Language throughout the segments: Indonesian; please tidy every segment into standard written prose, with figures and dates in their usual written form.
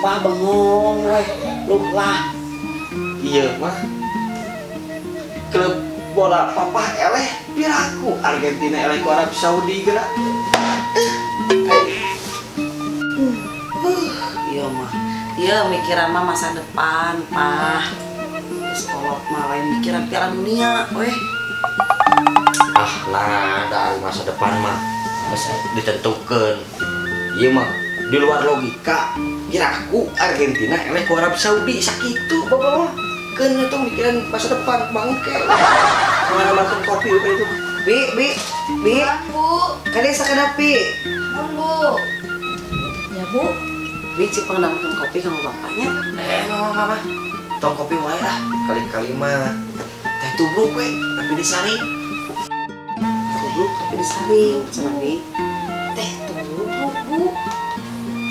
Pah bengong weh, lupa. Iya mah. Klub bola papa eleh piraku Argentina eleh ku Arab Saudi geura. Iya mah. Iya mikiran mah masa depan, Pah. Sekolah mah lain mikiran Piala Dunia, weh. Ah, nah, dari masa depan mah bisa ditentukan. Iya mah, di luar logika. Kiraku Argentina eleh ku Arab Saudi sakitu bapak mah. Keun tuh mikiran masa depan bangke. Mana makan kopi itu. Bi. Bu. Kade sakana Pi. Bu. Ya, Bu. Bi cik pengen kopi sama bapaknya. Mama. Tong kopi wae ah. Kali-kali mah teh tubruk we, tapi disaring. Tubruk tapi disaring, sama Bi. Teh tubruk, Bu.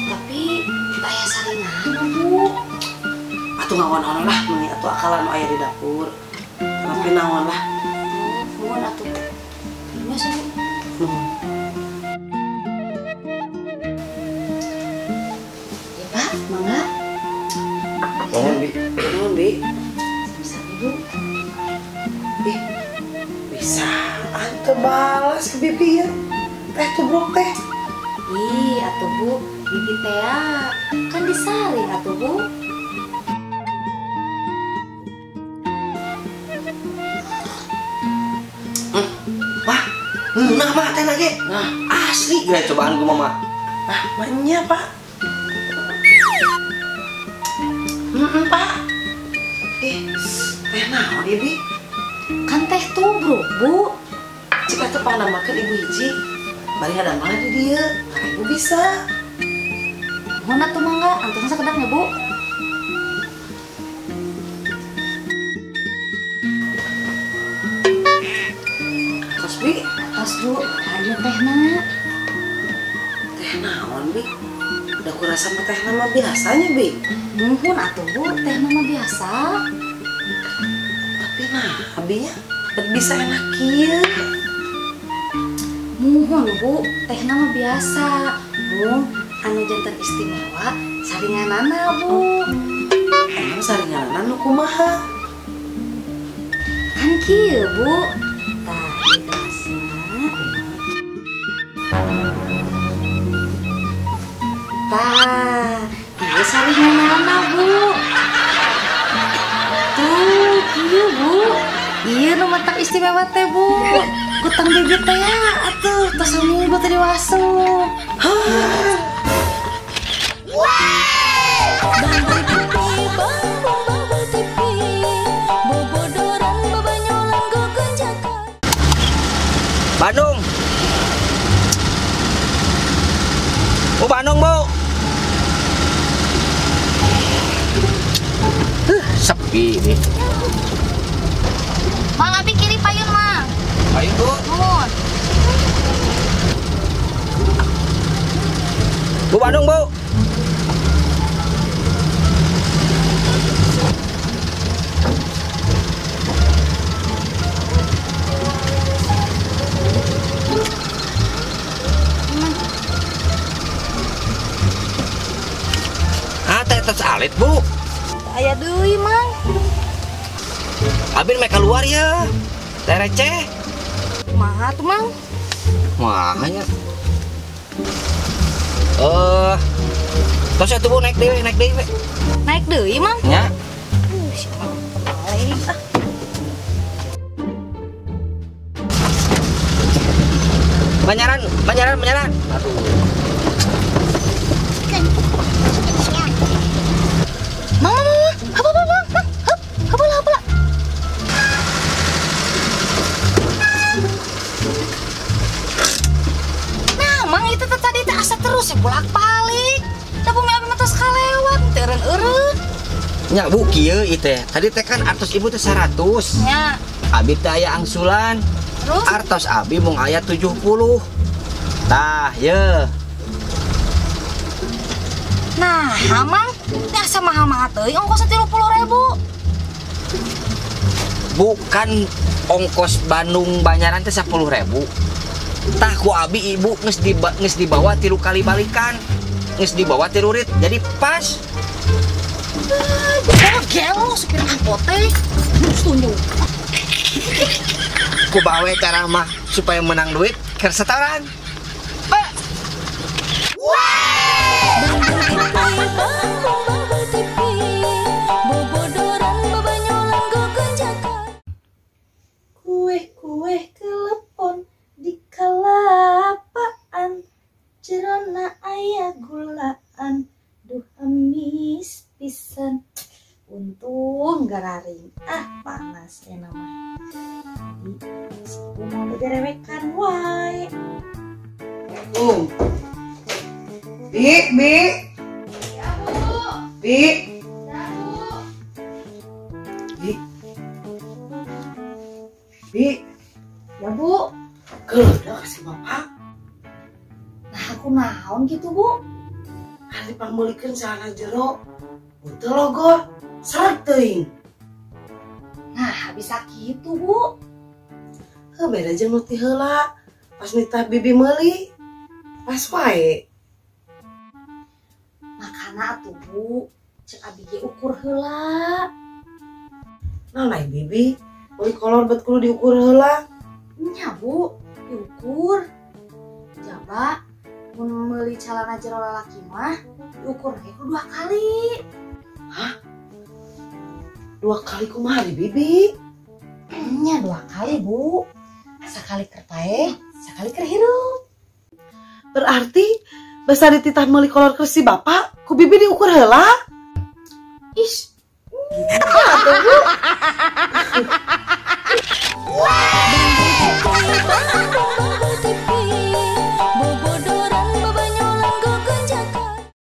Tapi aya saringan, Bu. Atuh ngawon-ngawon lah, meni atuh akalan aya di dapur. Tapi naon lah. Nuhun atuh. Terima sih, Bu. Ya, Pak, mangga. Mohon Bi. Naon Bi? Bisa, Bu. Ih, bisa ante balas ke bibi ya. Teh tubruk teh. Ih, atuh Bu, bibi teh kan disaring atuh Bu. Mah, nah mah teh lagi. Nah, asli gila cobaan ku mama. Nah, mahnya Pak. Pak. Teh naon ya Bi? Kan teh tubruk, Bu. Cik atuh pangdamakeun ibu hiji. Bari ngadamel di dieu. Karena ibu bisa. Nuhun atuh mangga, anteun sakedapnya, Bu. Terus Bi, Tos, Bu, ayo tehna. teh naon Bi? Udah kurasa mah teh nama biasanya Bi. Nuhun atuh, Bu, teh mah biasa. Tapi nah, abinya bisa enak kieu. Nuhun, Bu, teh mah biasa. Bu, anu janten istimewa saringanana, Bu. Emang saringanan nu kumaha? Kan kieu, Bu. Tah, gelasna. Tah, kieu saringanana, Bu. Tuh, kieu, Bu. Ieu nu matak istimewa teh, Bu. Kutang bibit teh ya, atuh tos minggu teh diwasup. Bandung. Oh, Bandung, Bu. Sepi nih. Mang abi kiri payun, Mang. Ayo, Bu. Nuhun. Bu Bandung, Bu. Teh tos alit, Bu. Aya deui, Mang. Abin mereka keluar ya. Teh receh. Kumaha tuh, Mang? Mahanya. Tos atuh Bu naik deui we. Naik deui, Mang. Nya. Siapa lain ah. Banyaran. Aduh. Mang. Apa? Nah, Mang itu tadi asa terus ya bolak-balik. Da bumi abi mah tos kalewat, teureun-eureun. Nya Bu kieu ieu teh. Tadi teh kan artos ibu teh 100. Nya, Abi teh aya angsulan. terus Artos abi mung aya 70. Tah, ye. nah, Mang, nya asa mahal-mahal teuing ongkosna 30.000. Bukan ongkos Bandung Banyaran teh 10.000. Tah ku abi ibu geus dibawa 3 kali balikan. Geus dibawa 3 rit. Jadi pas. Oh gelo supir angkot teh. Tunjuk. Ku bawe cara mah supaya menang duit ke setoran. Kue kelepon di kelapaan, jerona aya gulaan, duh amis pisan. Untung gararing, panas ya nama. Jadi mau digerewekan wae. Bi. Ya Bu. Bi. Ya Bu. Bi. Ya Bu. Udah kasih bapak. Nah aku naon gitu Bu. Hari pamulikeun celana jero. Betul logo. Seret teuing. Nah bisa gitu Bu. Beda jeung nu ti heula. Pas nitah bibi meuli. Pas wae. Makana atuh Bu, cek abi ge ukur heula. Naon bibi? Meuli kolor bet kudu diukur heula. Nya Bu, diukur. Jaba mun meuli calana jero lalaki mah diukur ge kudu 2 kali. 2 kali kumaha bibi? Nya 2 kali Bu. Sakali keur paeh, sakali keur hirup. Berarti basa dititah meuli kolor ke si bapak, ku bibi diukur heula? Ish. Gitu.